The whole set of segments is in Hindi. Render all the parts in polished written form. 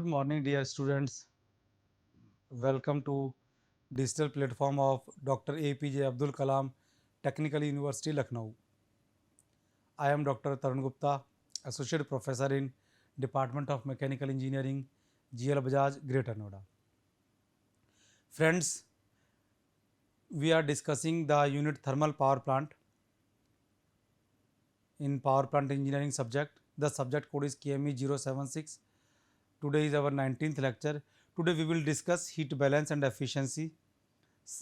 Good morning, dear students. Welcome to digital platform of Dr. APJ Abdul Kalam Technical University, Lucknow. I am Dr. Tarun Gupta, Associate Professor in Department of Mechanical Engineering, GL Bajaj, Greater Noida. Friends, we are discussing the unit thermal power plant in power plant engineering subject. The subject code is KME 076. Today is our 19th lecture. Today we will discuss heat balance and efficiency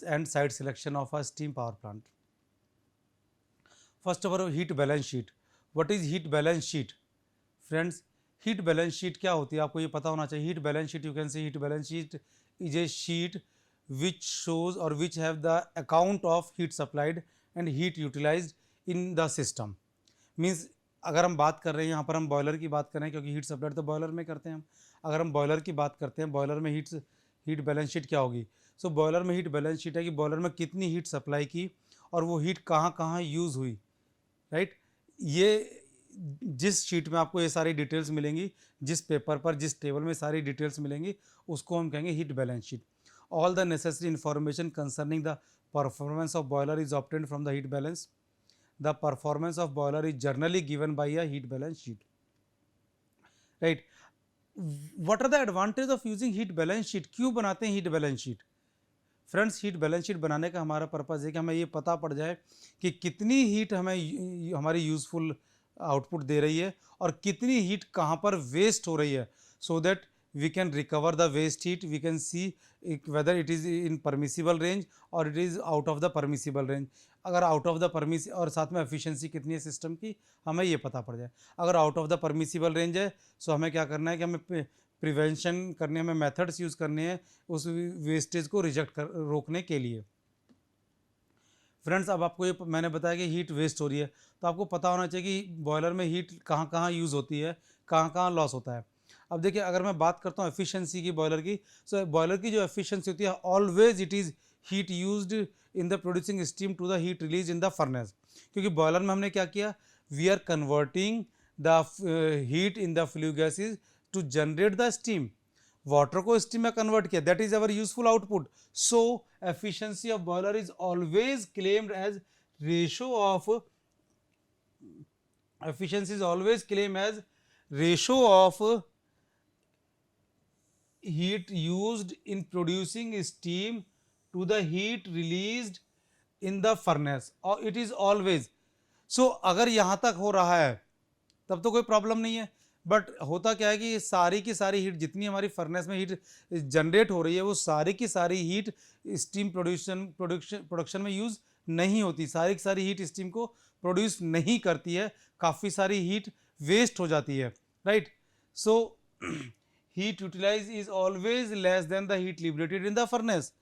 and site selection of a steam power plant. First of all, heat balance sheet. What is heat balance sheet? Friends, heat balance sheet क्या होती है आपको ये पता होना चाहिए. Heat balance sheet, you can say heat balance sheet is a sheet which shows or which have the account of heat supplied and heat utilized in the system. Means अगर हम बात कर रहे हैं यहाँ पर हम बॉयलर की बात कर रहे हैं क्योंकि हीट सप्लाइड तो बॉयलर में करते हैं हम. अगर हम बॉयलर की बात करते हैं, बॉयलर में हीट बैलेंस शीट क्या होगी? सो बॉयलर में हीट बैलेंस शीट है कि बॉयलर में कितनी हीट सप्लाई की और वो हीट कहाँ कहाँ यूज़ हुई, राइट. ये जिस शीट में आपको ये सारी डिटेल्स मिलेंगी, जिस पेपर पर जिस टेबल में सारी डिटेल्स मिलेंगी, उसको हम कहेंगे heat balance sheet. All the necessary information concerning the performance of boiler is obtained from the heat balance. The performance of boiler is generally given by a heat balance sheet, right. What are the advantage of using heat balance sheet? क्यों बनाते हैं heat balance sheet? Friends, heat balance sheet बनाने का हमारा पर्पज़ है कि हमें ये पता पड़ जाए कि कितनी हीट हमें हमारी यूज़फुल आउटपुट दे रही है और कितनी हीट कहाँ पर वेस्ट हो रही है, so that we can recover the waste heat. We can see whether it is in permissible range or it is out of the permissible range. अगर आउट ऑफ द परमिस और साथ में एफिशिएंसी कितनी है सिस्टम की, हमें ये पता पड़ जाए. अगर out of the permissible range है, सो हमें क्या करना है कि हमें प्रिवेंशन करने, हमें मेथड्स यूज़ करने हैं उस वेस्टेज को रोकने के लिए. फ्रेंड्स, अब आपको ये मैंने बताया कि हीट वेस्ट हो रही है, तो आपको पता होना चाहिए कि बॉयलर में हीट कहाँ कहाँ यूज़ होती है, कहाँ कहाँ लॉस होता है. अब देखिए, अगर मैं बात करता हूँ एफिशिएंसी की बॉयलर की, सो बॉयलर की जो एफिशिएंसी होती है, always it is heat used in the producing steam to the heat release in the furnace. क्योंकि बॉयलर में हमने क्या किया, we are converting the heat in the flue gases to generate the steam. Water को स्टीम में कन्वर्ट किया, that is our useful output. So efficiency of boiler is always claimed as ratio of efficiency is always claimed as ratio of heat used in producing steam to the heat released in the furnace, or it is always. so अगर यहाँ तक हो रहा है तब तो कोई प्रॉब्लम नहीं है, बट होता क्या है कि सारी की सारी हीट जितनी हमारी फर्नेस में हीट जनरेट हो रही है, वो सारी की सारी हीट स्टीम प्रोडक्शन में यूज़ नहीं होती. सारी की सारी हीट स्टीम को प्रोड्यूस नहीं करती है, काफ़ी सारी हीट वेस्ट हो जाती है, right. So heat utilise is always less than the heat liberated in the furnace.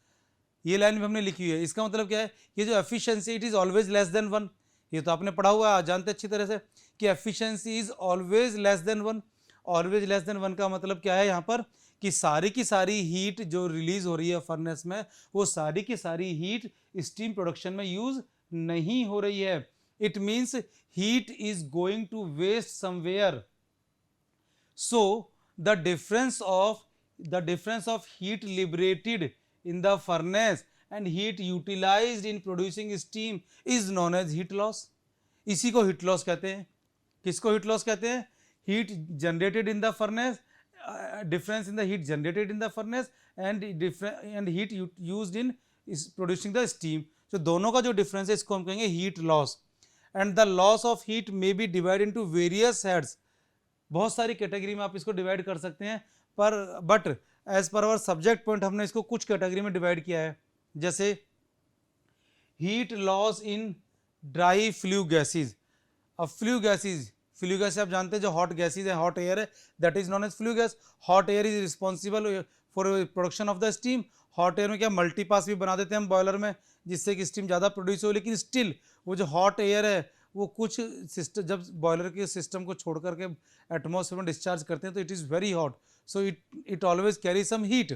ये लाइन भी हमने लिखी हुई है. इसका मतलब क्या है, ये जो efficiency it is always less then 1, ये तो आपने पढ़ा हुआ है, जानते अच्छी तरह से कि efficiency is always less then 1. Always less then 1 का मतलब क्या है यहाँ पर, कि सारी की सारी हीट जो रिलीज हो रही है फर्नेस में, वो सारी की सारी हीट स्टीम प्रोडक्शन में यूज नहीं हो रही है. It means heat is going to waste somewhere. So the difference of heat liberated in the furnace and heat utilized in producing steam is known as heat loss. इसी को heat loss कहते हैं. किसको heat loss कहते हैं? heat generated in the furnace, difference in the heat generated in the furnace and heat used in producing the steam. तो दोनों का जो difference है इसको हम कहेंगे heat loss. and the loss of heat may be divided into various heads. बहुत सारी कैटेगरी में आप इसको डिवाइड कर सकते हैं, पर but as per our subject point हमने इसको कुछ कैटेगरी में डिवाइड किया है. जैसे heat loss in dry flue gases. अब फ्लू गैस आप जानते हैं जो हॉट गैसेज है, हॉट एयर है, that is known as flue gas. Hot air is responsible for production of the steam. Hot air में क्या मल्टीपास भी बना देते हैं हम बॉयलर में, जिससे कि स्टीम ज़्यादा प्रोड्यूस हो, लेकिन स्टिल वो जो हॉट एयर है वो कुछ सिस्टम जब बॉयलर के सिस्टम को छोड़ करके एटमॉस्फेयर में डिस्चार्ज करते हैं तो it is very hot, so it always carry some heat.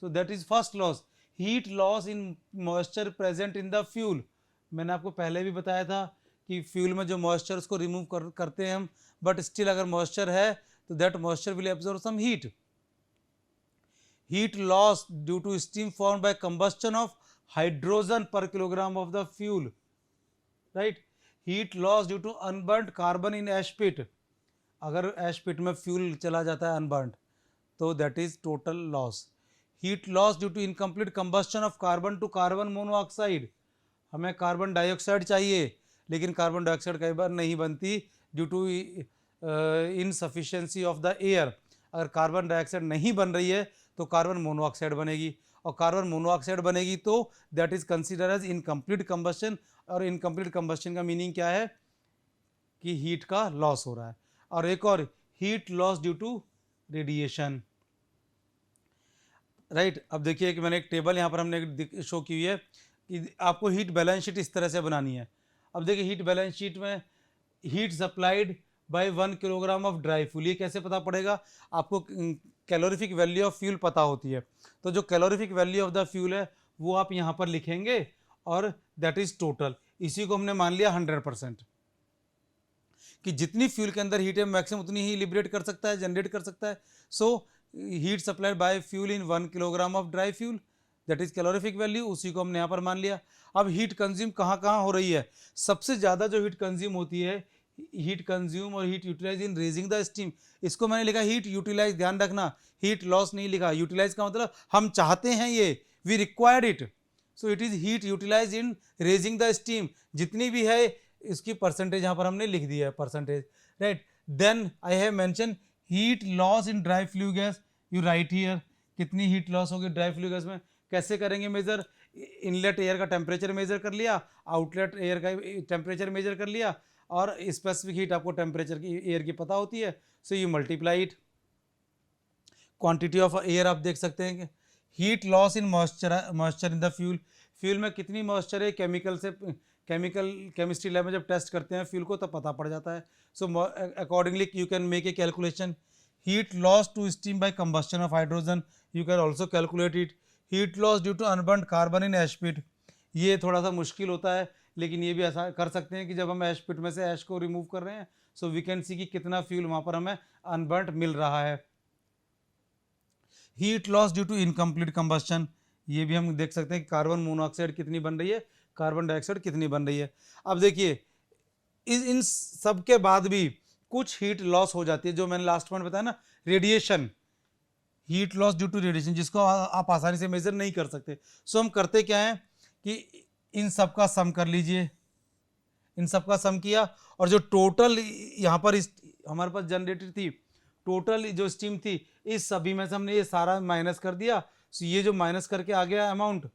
So that is first loss. Heat loss in moisture present in the fuel. मैंने आपको पहले भी बताया था कि फ्यूल में जो मॉइस्चर उसको रिमूव करते हैं हम, बट स्टिल अगर मॉइस्चर है तो that moisture will absorb some heat. heat loss due to steam formed by combustion of hydrogen per kilogram of the fuel, right? Heat loss due to unburnt carbon in ash pit. अगर एश पिट में फ्यूल चला जाता है अनबर्न, तो that is total loss. Heat loss due to incomplete combustion of carbon to carbon monoxide. हमें कार्बन डाइऑक्साइड चाहिए, लेकिन कार्बन डाइऑक्साइड कई बार नहीं बनती due to insufficiency of the air. अगर कार्बन डाइऑक्साइड नहीं बन रही है तो कार्बन मोनोऑक्साइड बनेगी, और कार्बन मोनोऑक्साइड बनेगी तो that is consider as incomplete combustion. और इनकम्प्लीट कंबस्शन का मीनिंग क्या है कि हीट का लॉस हो रहा है. और एक और, heat loss due to radiation, right. अब देखिए कि मैंने एक टेबल यहाँ पर हमने शो की हुई है कि आपको हीट बैलेंस शीट इस तरह से बनानी है. अब देखिए हीट बैलेंस शीट में heat supplied by 1 kilogram of dry fuel, ये कैसे पता पड़ेगा? आपको कैलोरीफिक वैल्यू ऑफ फ्यूल पता होती है, तो जो calorific value of the fuel है वो आप यहाँ पर लिखेंगे, और दैट इज टोटल. इसी को हमने मान लिया 100%, कि जितनी फ्यूल के अंदर हीट है मैक्सिमम उतनी ही लिबरेट कर सकता है, जनरेट कर सकता है. So heat supplied by fuel in 1 kilogram of dry fuel, that is calorific value, उसी को हमने यहाँ पर मान लिया. अब हीट कंज्यूम कहाँ कहाँ हो रही है? सबसे ज़्यादा जो हीट कंज्यूम होती है, हीट कंज्यूम और heat utilise in raising the steam. इसको मैंने लिखा हीट यूटिलाइज, ध्यान रखना, हीट लॉस नहीं लिखा. यूटिलाइज का मतलब हम चाहते हैं ये, we required it. So it is heat utilise in raising the steam. जितनी भी है इसकी परसेंटेज यहाँ पर हमने लिख दिया है, percentage, right. Then I have mention heat loss in dry flue gas. You write here कितनी हीट लॉस होगी ड्राई फ्लू गैस में. कैसे करेंगे मेजर? इनलेट एयर का टेम्परेचर मेजर कर लिया, आउटलेट एयर का टेम्परेचर मेजर कर लिया, और स्पेसिफिक हीट आपको टेम्परेचर की एयर की पता होती है, so you multiply it. Quantity of air आप देख सकते हैं कि heat loss in moisture in the fuel. Fuel में कितनी मॉइस्चर है, केमिकल से केमिस्ट्री लैब में जब टेस्ट करते हैं फ्यूल को तब पता पड़ जाता है. So accordingly you can make a calculation. Heat loss to steam by combustion of hydrogen, you can also calculate it. Heat loss due to unburnt carbon in ash pit, ये थोड़ा सा मुश्किल होता है, लेकिन ये भी ऐसा कर सकते हैं कि जब हम एश पिट में से एश को रिमूव कर रहे हैं, सो वी कैन सी कि कितना फ्यूल वहाँ पर हमें अनबर्न मिल रहा है. Heat loss due to incomplete combustion, ये भी हम देख सकते हैं कि कार्बन मोनोऑक्साइड कितनी बन रही है, कार्बन डाइऑक्साइड कितनी बन रही है. अब देखिए इन सब के बाद भी कुछ हीट लॉस हो जाती है, जो मैंने लास्ट पॉइंट बताया ना, radiation. Heat loss due to radiation, जिसको आप आसानी से मेजर नहीं कर सकते. सो हम करते क्या है कि इन सब का सम कर लीजिए, इन सब का सम किया, और जो टोटल यहाँ पर इस हमारे पास जनरेटेड थी, टोटल जो स्टीम थी, इस सभी में से हमने ये सारा माइनस कर दिया. सो ये जो माइनस करके आ गया amount,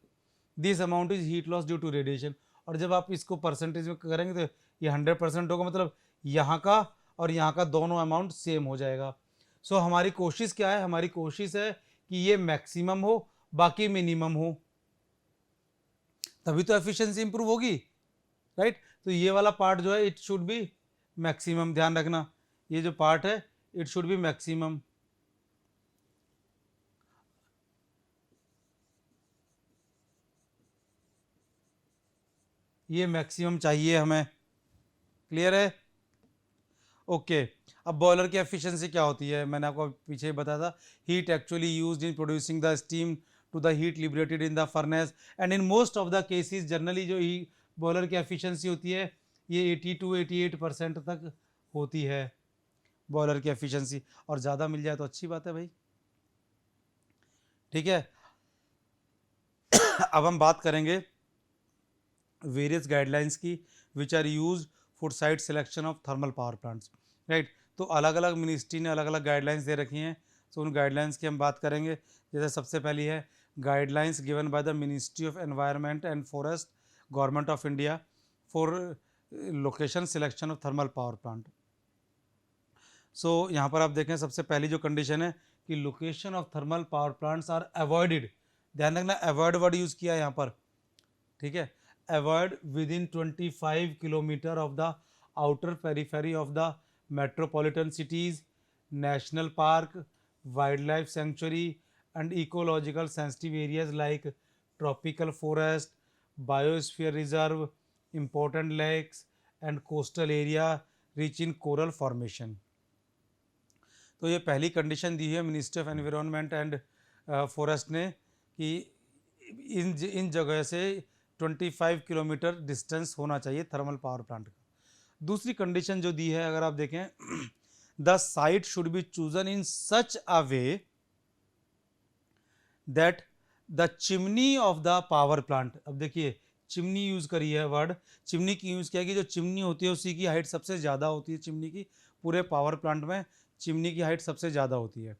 this amount is heat loss due to radiation. और जब आप इसको परसेंटेज में करेंगे तो ये 100% होगा, मतलब यहाँ का और यहाँ का दोनों अमाउंट सेम हो जाएगा. सो हमारी कोशिश क्या है? हमारी कोशिश है कि ये मैक्सिमम हो, बाकी मिनिमम हो, तभी तो एफिशिएंसी इंप्रूव होगी, राइट. तो ये वाला पार्ट जो है इट शुड बी मैक्सिमम, ध्यान रखना, ये जो पार्ट है इट शुड बी मैक्सिमम. ये मैक्सिमम चाहिए हमें, क्लियर है? ओके. अब बॉयलर की एफिशिएंसी क्या होती है? मैंने आपको पीछे ही बताया था, heat actually used in producing the steam to the heat liberated in the furnace, and in most of the cases generally जो ही बॉयलर की एफिशिएंसी होती है ये 80 to 88% तक होती है बॉयलर की एफिशिएंसी, और ज़्यादा मिल जाए तो अच्छी बात है भाई, ठीक है. अब हम बात करेंगे वेरियस गाइडलाइंस की which are use for site selection of thermal power plants, right. तो अलग अलग मिनिस्ट्री ने अलग अलग गाइडलाइंस दे रखी हैं, तो उन गाइडलाइंस की हम बात करेंगे. जैसे सबसे पहली है guidelines given by the ministry of environment and forest, government of India, for location selection of thermal power plant. So यहाँ पर आप देखें सबसे पहली जो कंडीशन है कि location of thermal power plants are avoided. ध्यान रखना, अवॉइड वर्ड यूज़ किया है यहाँ पर, ठीक है. Avoid with in 25 kilometre of the outer periphery of the metropolitan cities, national park, wild life sanctuary and ecological sensitive areas like tropical forest, biosphere reserve, important lakes and coastal area rich in coral formation. तो ये पहली कंडीशन दी है ministry of environment and forest ने कि इन जगह से 25 किलोमीटर डिस्टेंस होना चाहिए थर्मल पावर प्लांट का। दूसरी कंडीशन जो दी है अगर आप देखें, the site should be chosen in such a way that the chimney of the power plant. अब देखिए चिमनी यूज करी है वर्ड, चिमनी की यूज किया कि जो चिमनी होती है उसी की हाइट सबसे ज़्यादा होती है, चिमनी की पूरे पावर प्लांट में चिमनी की हाइट सबसे ज़्यादा होती है,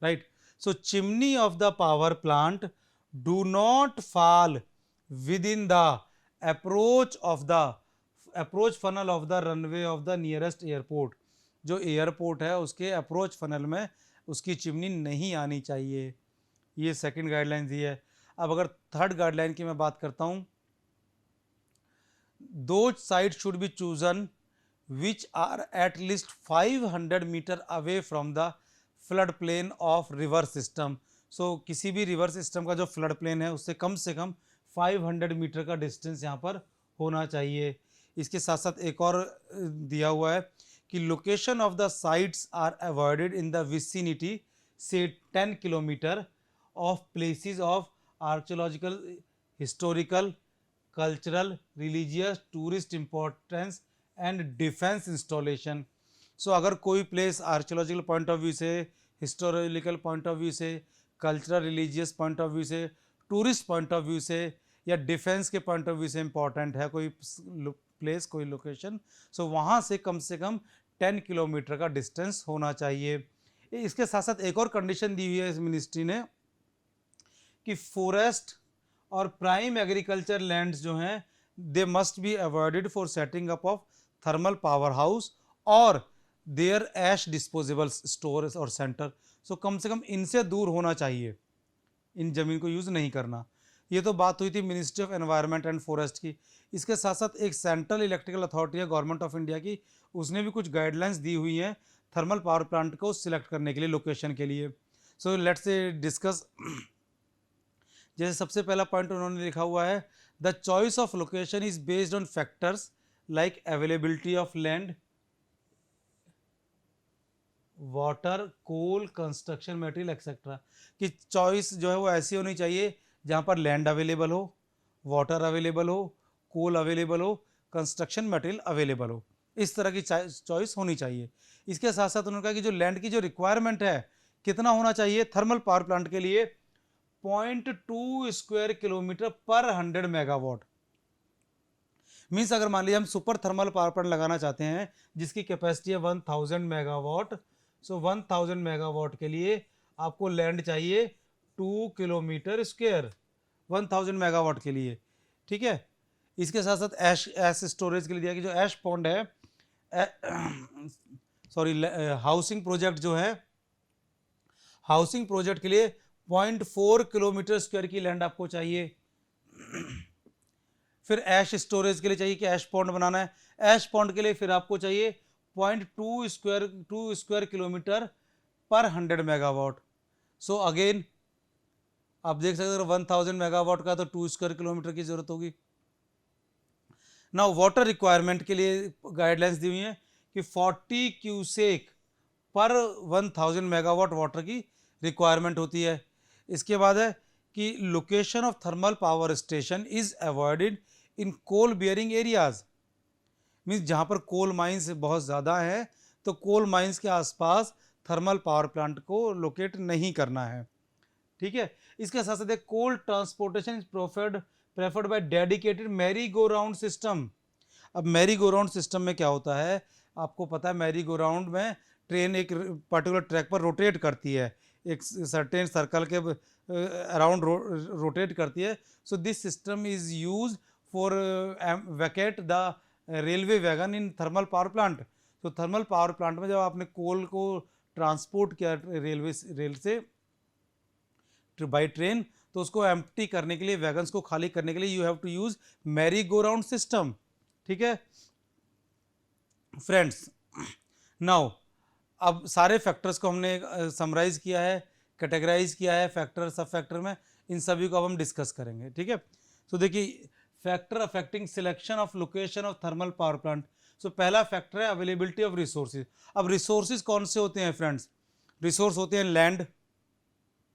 right. So chimney of the power plant do not fall with in the approach funnel of the runway of the nearest airport. जो एयरपोर्ट है उसके अप्रोच फनल में उसकी चिमनी नहीं आनी चाहिए। ये सेकंड गाइडलाइन दी है। अब अगर थर्ड गाइडलाइन की मैं बात करता हूँ, दो site should be chosen which are at least 500 metre away from the flood plain of river system. So किसी भी रिवर सिस्टम का जो फ्लड प्लेन है उससे कम 500 मीटर का डिस्टेंस यहाँ पर होना चाहिए। इसके साथ साथ एक और दिया हुआ है कि location of the sites are avoided in the vicinity से 10 kilometre of places of archaeological, historical, cultural, religious, tourist importance and defence installation. So अगर कोई place archaeological point of view से, हिस्टोरिकल पॉइंट ऑफ व्यू से, cultural religious point of view से, टूरिस्ट पॉइंट ऑफ व्यू से या डिफेंस के पॉइंट ऑफ व्यू से इंपॉर्टेंट है कोई प्लेस, कोई लोकेशन, सो वहाँ से कम 10 किलोमीटर का डिस्टेंस होना चाहिए। इसके साथ साथ एक और कंडीशन दी हुई है इस मिनिस्ट्री ने कि फॉरेस्ट और प्राइम एग्रीकल्चर लैंड्स जो हैं they must be avoided for setting up of thermal power house और देयर ऐश डिस्पोजेबल स्टोर और सेंटर। सो कम से कम इनसे दूर होना चाहिए, इन जमीन को यूज़ नहीं करना। ये तो बात हुई थी ministry of environment and forest की। इसके साथ साथ एक सेंट्रल इलेक्ट्रिकल अथॉरिटी है गवर्नमेंट ऑफ इंडिया की, उसने भी कुछ गाइडलाइंस दी हुई हैं थर्मल पावर प्लांट को सिलेक्ट करने के लिए, लोकेशन के लिए। So let's see discuss. जैसे सबसे पहला पॉइंट उन्होंने लिखा हुआ है, the choice of location is based on factors like availability of land, water, coal, construction material etcetera. कि चॉइस जो है वो ऐसी होनी चाहिए जहाँ पर लैंड अवेलेबल हो, वाटर अवेलेबल हो, कोल अवेलेबल हो, कंस्ट्रक्शन मटेरियल अवेलेबल हो, इस तरह की चॉइस होनी चाहिए। इसके साथ साथ उन्होंने कहा कि जो लैंड की जो रिक्वायरमेंट है कितना होना चाहिए थर्मल पावर प्लांट के लिए, 0.2 स्क्वायर किलोमीटर पर 100 मेगावाट। मीन्स अगर मान लीजिए हम सुपर थर्मल पावर प्लांट लगाना चाहते हैं जिसकी कैपेसिटी है 1000 मेगावाट, सो 1000 मेगावाट के लिए आपको लैंड चाहिए 2 किलोमीटर स्क्वायर 1000 मेगावाट के लिए, ठीक है। इसके साथ साथ ऐश स्टोरेज के लिए दिया कि जो ऐश पॉन्ड है, सॉरी हाउसिंग प्रोजेक्ट जो है, हाउसिंग प्रोजेक्ट के लिए 0.4 किलोमीटर स्क्वायर की लैंड आपको चाहिए। फिर ऐश स्टोरेज के लिए चाहिए कि ऐश पॉन्ड बनाना है, ऐश पॉन्ड के लिए फिर आपको चाहिए 0.2 स्क्वायर किलोमीटर पर 100 मेगावाट। सो अगेन आप देख सकते हो 1000 मेगावाट का तो 2 स्क्वायर किलोमीटर की जरूरत होगी। नाउ वाटर रिक्वायरमेंट के लिए गाइडलाइंस दी हुई है कि 40 क्यूसेक पर 1000 मेगावाट वाटर की रिक्वायरमेंट होती है। इसके बाद है कि location of thermal power station is avoided in coal bearing areas. Means जहाँ पर कोल माइंस बहुत ज़्यादा है तो कोल माइंस के आसपास थर्मल पावर प्लांट को लोकेट नहीं करना है, ठीक है। इसके साथ साथ coal transportation is preferred by dedicated merry go round system. अब मैरी गो राउंड सिस्टम में क्या होता है आपको पता है, मैरी गो राउंड में ट्रेन एक पर्टिकुलर ट्रैक पर रोटेट करती है, एक सर्टेन सर्कल के अराउंड रोटेट करती है। So this system is use for vacate the railway wagon in thermal power plant. तो थर्मल पावर प्लांट में जब आपने कोल को ट्रांसपोर्ट किया रेल से बाई ट्रेन, तो उसको एम्प्टी करने के लिए, वैगन्स को खाली करने के लिए you have to use merry go round system, ठीक है फ्रेंड्स। नाउ अब सारे फैक्टर्स को हमने समराइज किया है, कैटेगराइज किया है फैक्टर सब फैक्टर में, इन सभी को अब हम डिस्कस करेंगे, ठीक है। तो देखिए factor affecting selection of location of thermal power plant. So पहला फैक्टर है अवेलेबिलिटी ऑफ रिसोर्सेज। अब रिसोर्सेज कौन से होते हैं फ्रेंड्स, रिसोर्स होते हैं लैंड,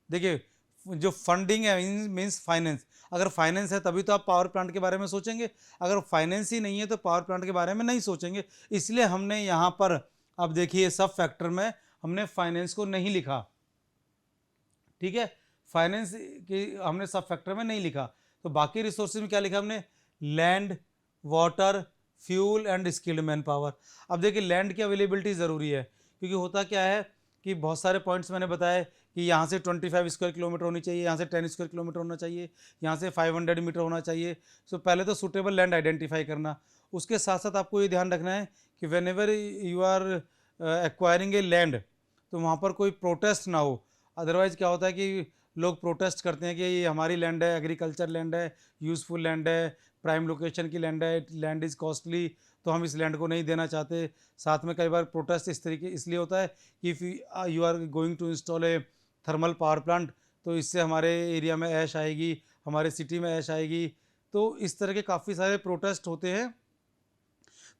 देखिए जो फंडिंग है मीन्स फाइनेंस, अगर फाइनेंस है तभी तो आप पावर प्लांट के बारे में सोचेंगे, अगर फाइनेंस ही नहीं है तो पावर प्लांट के बारे में नहीं सोचेंगे। इसलिए हमने यहाँ पर, अब देखिए सब फैक्टर में हमने फाइनेंस को नहीं लिखा, ठीक है, फाइनेंस की हमने सब फैक्टर में नहीं लिखा। तो बाकी रिसोर्सेज में क्या लिखा हमने, land, water, fuel and skilled man power. अब देखिए लैंड की अवेलेबिलिटी ज़रूरी है, क्योंकि होता क्या है कि बहुत सारे पॉइंट्स मैंने बताए कि यहाँ से 25 स्क्वायर किलोमीटर होनी चाहिए, यहाँ से 10 स्क्वायर किलोमीटर होना चाहिए, यहाँ से 500 मीटर होना चाहिए। सो पहले तो सूटेबल लैंड आइडेंटिफाई करना, उसके साथ साथ आपको ये ध्यान रखना है कि whenever you are acquiring a land, तो वहाँ पर कोई प्रोटेस्ट ना हो। अदरवाइज़ क्या होता है कि लोग प्रोटेस्ट करते हैं कि ये हमारी लैंड है, एग्रीकल्चर लैंड है, यूज़फुल लैंड है, प्राइम लोकेशन की लैंड है, लैंड इज़ कॉस्टली, तो हम इस लैंड को नहीं देना चाहते। साथ में कई बार प्रोटेस्ट इस तरीके इसलिए होता है कि if you are going to install a thermal power plant, तो इससे हमारे एरिया में ऐश आएगी, हमारे सिटी में ऐश आएगी। तो इस तरह के काफ़ी सारे प्रोटेस्ट होते हैं।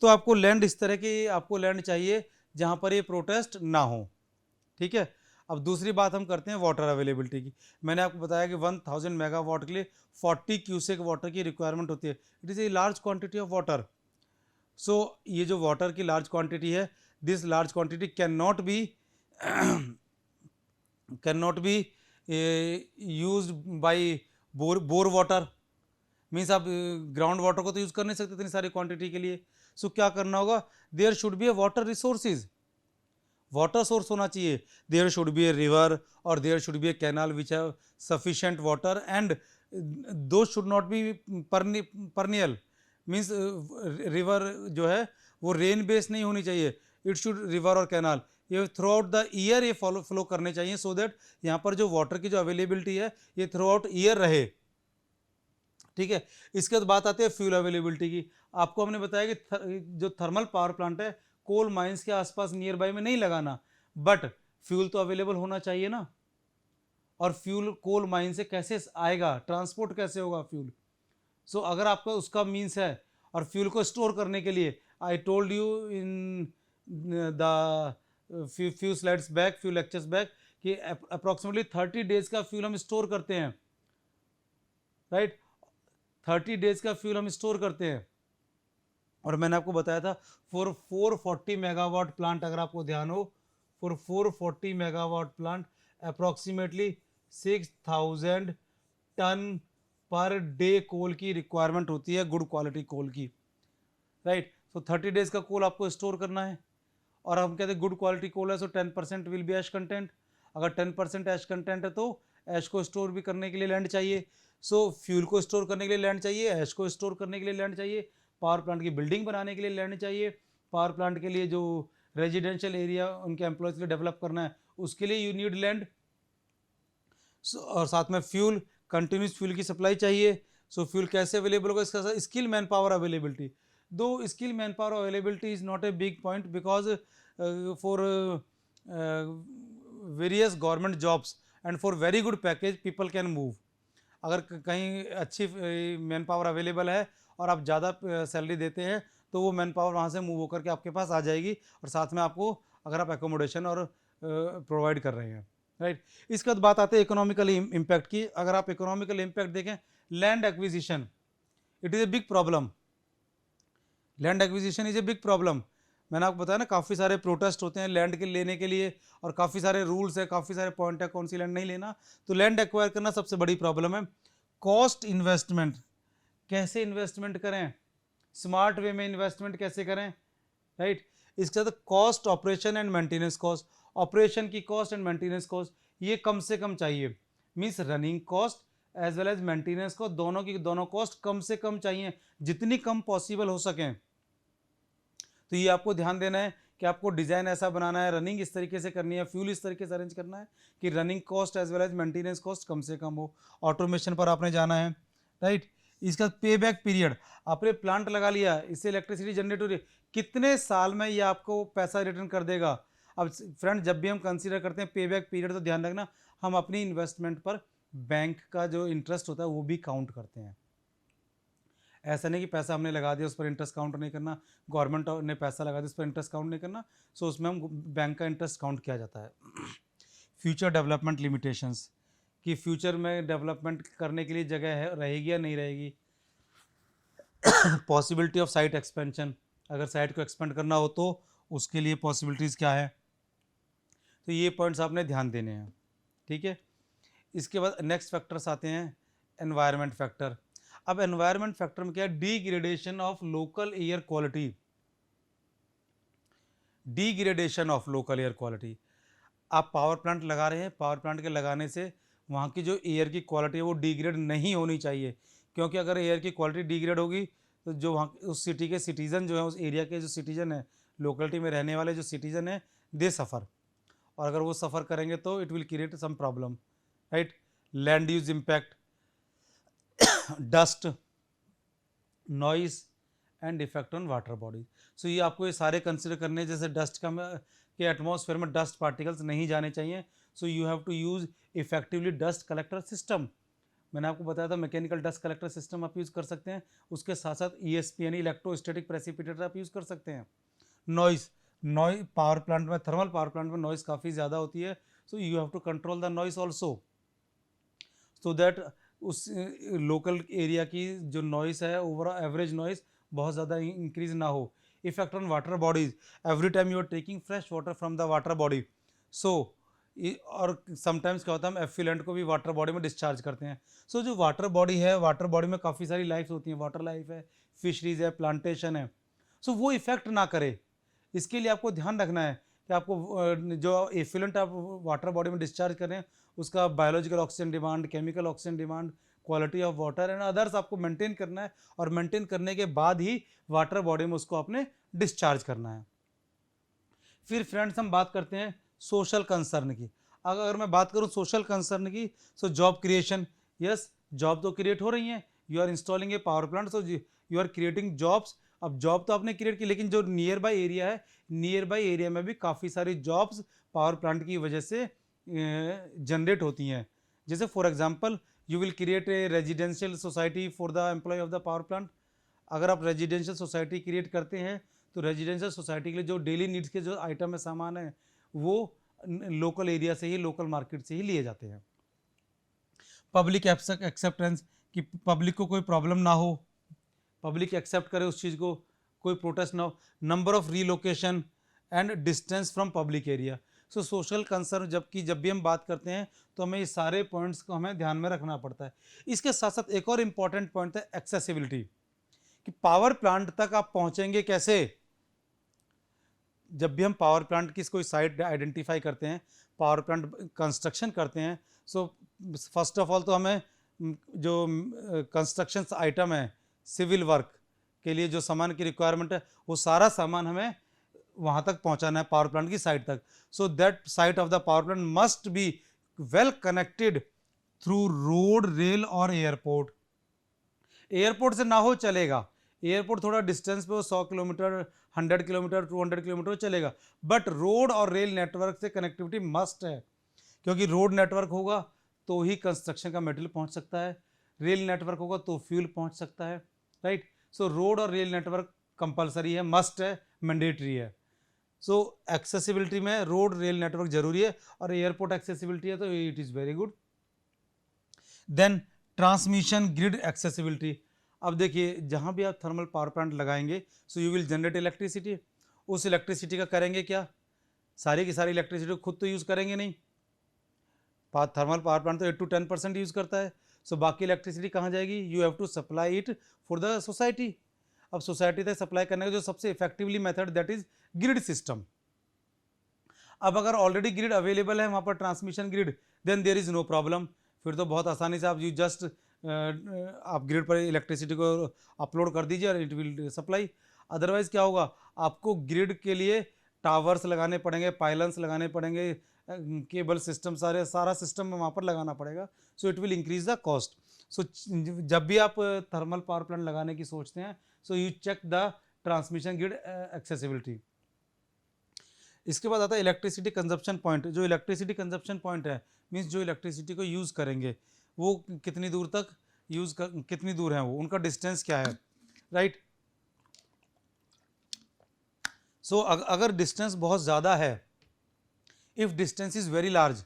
तो आपको लैंड, इस तरह की आपको लैंड चाहिए जहाँ पर ये प्रोटेस्ट ना हो, ठीक है। अब दूसरी बात हम करते हैं वाटर अवेलेबिलिटी की। मैंने आपको बताया कि 1000 मेगावाट के लिए 40 क्यूसेक वाटर की रिक्वायरमेंट होती है। It is a large quantity of water. So ये जो वाटर की लार्ज क्वांटिटी है, this large quantity can not be use by bore water, means आप ग्राउंड वाटर को तो यूज़ कर नहीं सकते इतनी सारी क्वांटिटी के लिए। सो क्या करना होगा, there should be a water resources, water source होना चाहिए। There should be a river और there should be a canal which have sufficient water, and though should not be perennial, means river जो है वो रेन बेस्ड नहीं होनी चाहिए। इट शुड, रिवर और कैनाल ये थ्रू आउट द ईयर ये फ्लो करने चाहिए, सो दैट यहाँ पर जो वाटर की जो अवेलेबिलिटी है ये थ्रू आउट ईयर रहे, ठीक है। इसके बाद बात आती है फ्यूल अवेलेबिलिटी की। आपको हमने बताया कि जो थर्मल पावर प्लांट है कोल माइंस के आसपास नियर बाय में नहीं लगाना, बट फ्यूल तो अवेलेबल होना चाहिए ना। और फ्यूल कोल माइन से कैसे आएगा, ट्रांसपोर्ट कैसे होगा फ्यूल। सो अगर आपका उसका मीन्स है, और फ्यूल को स्टोर करने के लिए I told you in the few slides back, few lectures back, कि अप्रोक्सीमेटली 30 डेज का फ्यूल हम स्टोर करते हैं, राइट। 30 डेज का फ्यूल हम स्टोर करते हैं। और मैंने आपको बताया था फॉर 440 मेगावाट प्लांट, अगर आपको ध्यान हो, for 440 megawatt plant approximately 6000 ton per day coal की रिक्वायरमेंट होती है, गुड क्वालिटी कोल की, राइट। सो 30 डेज का कोल आपको स्टोर करना है। और हम कहते हैं गुड क्वालिटी कोल है, सो 10% विल बी ऐश कंटेंट। अगर 10% ऐश कंटेंट है तो ऐश को स्टोर भी करने के लिए लैंड चाहिए। सो फ्यूल को स्टोर करने के लिए लैंड चाहिए, ऐश को स्टोर करने के लिए लैंड चाहिए, पावर प्लांट की बिल्डिंग बनाने के लिए लैंड चाहिए, पावर प्लांट के लिए जो रेजिडेंशियल एरिया उनके एम्प्लॉयज़ के लिए डेवलप करना है उसके लिए यू नीड लैंड। और साथ में फ्यूल, कंटिन्यूस फ्यूल की सप्लाई चाहिए। सो फ्यूल कैसे अवेलेबल होगा, इसका साथ स्किल मैन पावर अवेलेबिलिटी। दो skill man power availability is not a big point, because for various government jobs and for very good package people can move. अगर कहीं अच्छी मैन पावर अवेलेबल है और आप ज़्यादा सैलरी देते हैं तो वो मैन पावर वहाँ से मूव होकर के आपके पास आ जाएगी, और साथ में आपको, अगर आप एकोमोडेशन और प्रोवाइड कर रहे हैं, राइट। इसके बाद बात आती है इकोनॉमिकल इम्पैक्ट की। अगर आप इकोनॉमिकल इम्पैक्ट देखें, land acquisition it is a big problem, land acquisition is a big problem. मैंने आपको बताया ना काफ़ी सारे प्रोटेस्ट होते हैं लैंड के लेने के लिए, और काफ़ी सारे रूल्स है, काफ़ी सारे पॉइंट है कौन सी लैंड नहीं लेना। तो लैंड एक्वायर करना सबसे बड़ी प्रॉब्लम है। कॉस्ट इन्वेस्टमेंट, कैसे इन्वेस्टमेंट करें, स्मार्ट वे में इन्वेस्टमेंट कैसे करें, राइट। इसके साथ cost, operation and maintenance cost, operation की कॉस्ट एंड मेंटेनेंस कॉस्ट ये कम से कम चाहिए, means running cost as well as maintenance cost, दोनों की दोनों कॉस्ट कम से कम चाहिए, जितनी कम पॉसिबल हो सकें। तो ये आपको ध्यान देना है कि आपको डिज़ाइन ऐसा बनाना है, रनिंग इस तरीके से करनी है, फ्यूल इस तरीके से अरेंज करना है कि running cost as well as maintenance cost कम से कम हो। ऑटोमेशन पर आपने जाना है, राइट। इसका पे बैक पीरियड, आपने प्लांट लगा लिया, इससे इलेक्ट्रिसिटी जनरेट हो रही है, कितने साल में ये आपको पैसा रिटर्न कर देगा। अब फ्रेंड जब भी हम कंसीडर करते हैं पे बैक पीरियड, तो ध्यान रखना हम अपनी इन्वेस्टमेंट पर बैंक का जो इंटरेस्ट होता है वो भी काउंट करते हैं। ऐसा नहीं कि पैसा हमने लगा दिया उस पर इंटरेस्ट काउंट नहीं करना, गवर्नमेंट ने पैसा लगा दिया उस पर इंटरेस्ट काउंट नहीं करना, सो उसमें हम बैंक का इंटरेस्ट काउंट किया जाता है। फ्यूचर डेवलपमेंट लिमिटेशंस, कि फ्यूचर में डेवलपमेंट करने के लिए जगह है, रहेगी या नहीं रहेगी। पॉसिबिलिटी ऑफ साइट एक्सपेंशन, अगर साइट को एक्सपेंड करना हो तो उसके लिए पॉसिबिलिटीज़ क्या है, तो ये पॉइंट्स आपने ध्यान देने हैं, ठीक है। इसके बाद नेक्स्ट फैक्टर्स आते हैं एनवायरनमेंट फैक्टर। अब एनवायरनमेंट फैक्टर में क्या है, degradation of local air quality, degradation of local air quality. आप पावर प्लांट लगा रहे हैं, पावर प्लांट के लगाने से वहाँ की जो एयर की क्वालिटी है वो डिग्रेड नहीं होनी चाहिए, क्योंकि अगर एयर की क्वालिटी डिग्रेड होगी तो जो वहाँ उस सिटी के सिटीज़न जो है, उस एरिया के जो सिटीज़न है, लोकेलिटी में रहने वाले जो सिटीज़न है, दे सफ़र, और अगर वो सफ़र करेंगे तो it will create some problem, right. Land use impact, dust, noise and effect on water body. So ये आपको ये सारे कंसिडर करने हैं, जैसे डस्ट का कि एटमॉस्फेयर में डस्ट पार्टिकल्स नहीं जाने चाहिए, so you have to use effectively dust collector system. मैंने आपको बताया था मैकेनिकल डस्ट कलेक्टर सिस्टम आप यूज़ कर सकते हैं, उसके साथ साथ ESP यानी इलेक्ट्रोस्टैटिक प्रेसिपिटेटर आप यूज़ कर सकते हैं। नॉइस, पावर प्लांट में, थर्मल पावर प्लांट में नॉइस काफ़ी ज़्यादा होती है, so you have to control the noise also, so that उस लोकल एरिया की जो नॉइस है, ओवरऑल एवरेज नॉइस बहुत ज़्यादा इंक्रीज ना हो। Effect on water bodies, every time you are taking fresh water from the water body, so और समटाइम्स क्या होता है, हम एफिलेंट को भी वाटर बॉडी में डिस्चार्ज करते हैं। सो जो वाटर बॉडी है, वाटर बॉडी में काफ़ी सारी लाइफ होती हैं, वाटर लाइफ है, फिशरीज है, प्लांटेशन है, सो वो इफेक्ट ना करे, इसके लिए आपको ध्यान रखना है कि आपको जो एफिलेंट आप वाटर बॉडी में डिस्चार्ज कर रहे हैं, उसका biological oxygen demand, chemical oxygen demand, quality of water and others आपको मेंटेन करना है, और मेंटेन करने के बाद ही वाटर बॉडी में उसको आपने डिस्चार्ज करना है। फिर फ्रेंड्स हम बात करते हैं सोशल कंसर्न की। अगर मैं बात करूं सोशल कंसर्न की, so job creation, yes job तो क्रिएट हो रही हैं, you are installing a power plant, so you are creating jobs. अब जॉब तो आपने क्रिएट की, लेकिन जो नियर बाई एरिया है, नियर बाई एरिया में भी काफ़ी सारी जॉब्स पावर प्लांट की वजह से जनरेट होती हैं। जैसे for example you will create a residential society for the employ of the power plant. अगर आप रेजिडेंशियल सोसाइटी क्रिएट करते हैं तो रेजिडेंशियल सोसाइटी के लिए जो डेली नीड्स के जो आइटम है, सामान है, वो लोकल एरिया से ही, लोकल मार्केट से ही लिए जाते हैं। पब्लिक एक्सेप्टेंस, कि पब्लिक को कोई प्रॉब्लम ना हो, पब्लिक एक्सेप्ट करे उस चीज़ को, कोई प्रोटेस्ट ना हो। Number of relocation and distance from public area. So social concern जब भी हम बात करते हैं तो हमें ये सारे पॉइंट्स को हमें ध्यान में रखना पड़ता है। इसके साथ साथ एक और इम्पॉर्टेंट पॉइंट है एक्सेसिबिलिटी, कि पावर प्लांट तक आप पहुंचेंगे कैसे। जब भी हम पावर प्लांट की कोई साइट आइडेंटिफाई करते हैं, पावर प्लांट कंस्ट्रक्शन करते हैं, सो फर्स्ट ऑफ ऑल तो हमें जो कंस्ट्रक्शन आइटम है, सिविल वर्क के लिए जो सामान की रिक्वायरमेंट है, वो सारा सामान हमें वहाँ तक पहुँचाना है, पावर प्लांट की साइट तक। So that site of the power plant must be well connected through road, rail और एयरपोर्ट। एयरपोर्ट से ना हो चलेगा, एयरपोर्ट थोड़ा डिस्टेंस पे हो, 100 किलोमीटर, 100 किलोमीटर, 200 किलोमीटर चलेगा, बट रोड और रेल नेटवर्क से कनेक्टिविटी मस्ट है, क्योंकि रोड नेटवर्क होगा तो ही कंस्ट्रक्शन का मटेरियल पहुंच सकता है, रेल नेटवर्क होगा तो फ्यूल पहुंच सकता है, राइट। सो रोड और रेल नेटवर्क कंपलसरी है, मस्ट है, मैंडेटरी है। सो एक्सेसिबिलिटी में रोड रेल नेटवर्क जरूरी है, और एयरपोर्ट एक्सेसिबिलिटी है तो it is very good. Then transmission grid accessibility. अब देखिए, जहाँ भी आप थर्मल पावर प्लांट लगाएंगे, so you will generate electricity. उस इलेक्ट्रिसिटी का करेंगे क्या, सारी की सारी इलेक्ट्रिसिटी खुद तो यूज़ करेंगे नहीं, थर्मल पावर प्लांट तो 8 to 10% यूज़ करता है, सो बाकी इलेक्ट्रिसिटी कहाँ जाएगी, you have to supply it for the society. अब सोसाइटी तक सप्लाई करने का जो सबसे effectively method, that is grid system. अब अगर ऑलरेडी ग्रिड अवेलेबल है वहाँ पर, transmission grid, then there is no problem, फिर तो बहुत आसानी से आप यू जस्ट आप ग्रिड पर इलेक्ट्रिसिटी को अपलोड कर दीजिए और इट विल सप्लाई। अदरवाइज क्या होगा, आपको ग्रिड के लिए टावर्स लगाने पड़ेंगे, पाइलन्स लगाने पड़ेंगे, केबल सिस्टम, सारा सिस्टम वहाँ पर लगाना पड़ेगा, so it will increase the cost. So जब भी आप थर्मल पावर प्लांट लगाने की सोचते हैं, so you check the transmission grid accessibility. इसके बाद आता है इलेक्ट्रिसिटी कंजप्शन पॉइंट। जो इलेक्ट्रिसिटी कंजप्शन पॉइंट है, मीन्स जो इलेक्ट्रिसिटी को यूज़ करेंगे वो कितनी दूर तक कितनी दूर है, वो उनका डिस्टेंस क्या है, राइट। सो अगर डिस्टेंस बहुत ज़्यादा है, if distance is very large,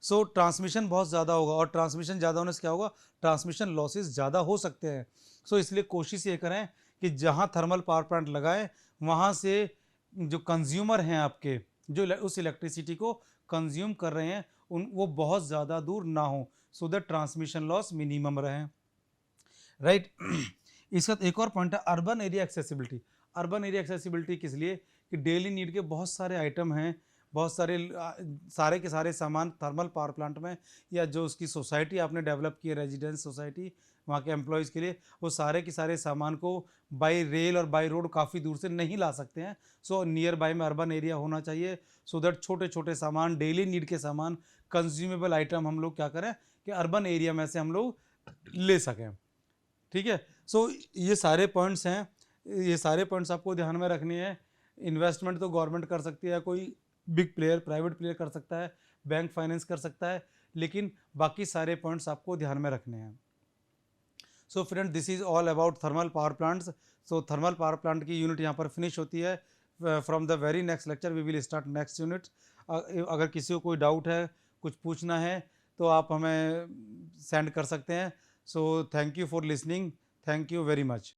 so transmission बहुत ज़्यादा होगा, और ट्रांसमिशन ज़्यादा होने से क्या होगा, ट्रांसमिशन लॉसेस ज़्यादा हो सकते हैं। सो इसलिए कोशिश ये करें कि जहाँ थर्मल पावर प्लांट लगाएं, वहाँ से जो कंज्यूमर हैं आपके, जो उस इलेक्ट्रिसिटी को कंज्यूम कर रहे हैं, वो बहुत ज़्यादा दूर ना हो, so that transmission loss minimum रहे, राइट। इसका एक और पॉइंट है urban area accessibility. Urban area accessibility किस लिए, कि डेली नीड के बहुत सारे आइटम हैं, बहुत सारे सारे के सारे सामान थर्मल पावर प्लांट में, या जो उसकी सोसाइटी आपने डेवलप की है, रेजिडेंस सोसाइटी, वहाँ के एम्प्लॉयज़ के लिए, वो सारे के सारे सामान को बाय रेल और बाय रोड काफ़ी दूर से नहीं ला सकते हैं। सो नियर बाय में अर्बन एरिया होना चाहिए, सो दैट छोटे छोटे सामान, डेली नीड के सामान, कंज्यूमेबल आइटम हम लोग क्या करें कि अर्बन एरिया में से हम लोग ले सकें, ठीक है। सो ये सारे पॉइंट्स हैं, ये सारे पॉइंट्स आपको ध्यान में रखने हैं। इन्वेस्टमेंट तो गवर्नमेंट कर सकती है, कोई बिग प्लेयर, प्राइवेट प्लेयर कर सकता है, बैंक फाइनेंस कर सकता है, लेकिन बाकी सारे पॉइंट्स आपको ध्यान में रखने हैं। So friend, this is all about thermal power plants. So thermal power plant की यूनिट यहाँ पर फिनिश होती है। From the very next lecture we will start next unit. अगर किसी को कोई डाउट है, कुछ पूछना है, तो आप हमें सेंड कर सकते हैं। So thank you for listening, thank you very much.